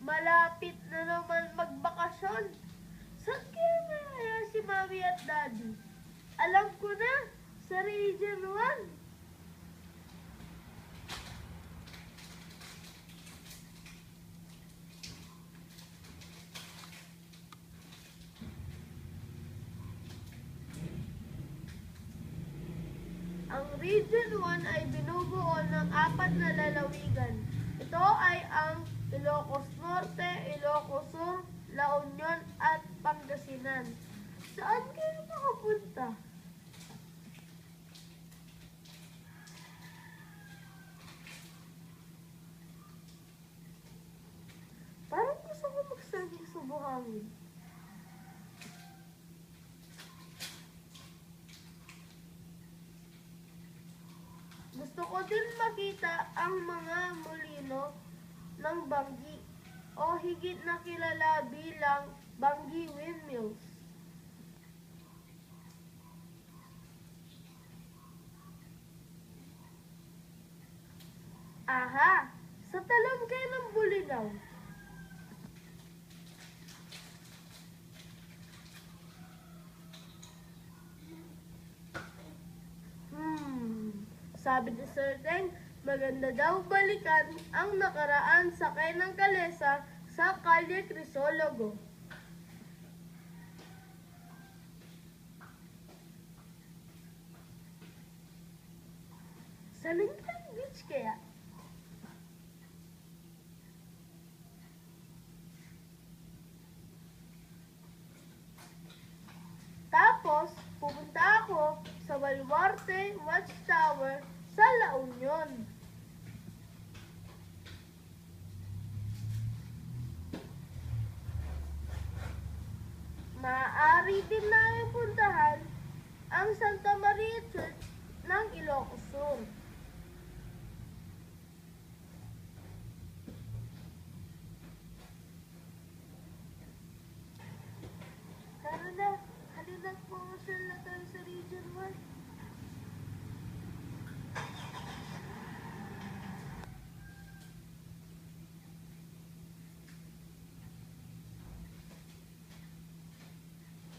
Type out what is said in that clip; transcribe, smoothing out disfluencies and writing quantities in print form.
Malapit na naman magbakasyon. Saan kaya kaya si Mami at Daddy? Alam ko na, sa Region 1. Ang Region 1 ay binubuo ng 4 na lalawigan. Ito ay ang Ilocos Norte, Ilocos Sur, La Union at Pangasinan. Saan kayo makapunta? Parang gusto ko magsaging sa buhangin. Gusto ko din makita ang mga molino ng Banggi o higit na kilala bilang Banggi Windmills. Aha! Sa Talangkay ng Bulinaw. Sabi ni Sir Deng, maganda daw balikan ang nakaraan sakay ng kalesa sa Kalye Crisologo. Sa Lincoln Beach kaya? Tapos, pupunta ako sa Baluarte Watchtower sa La Union. Maaari din namin puntahan ang Santa Maria Church ng Ilocos Sur. Tara na, halina po sila tayo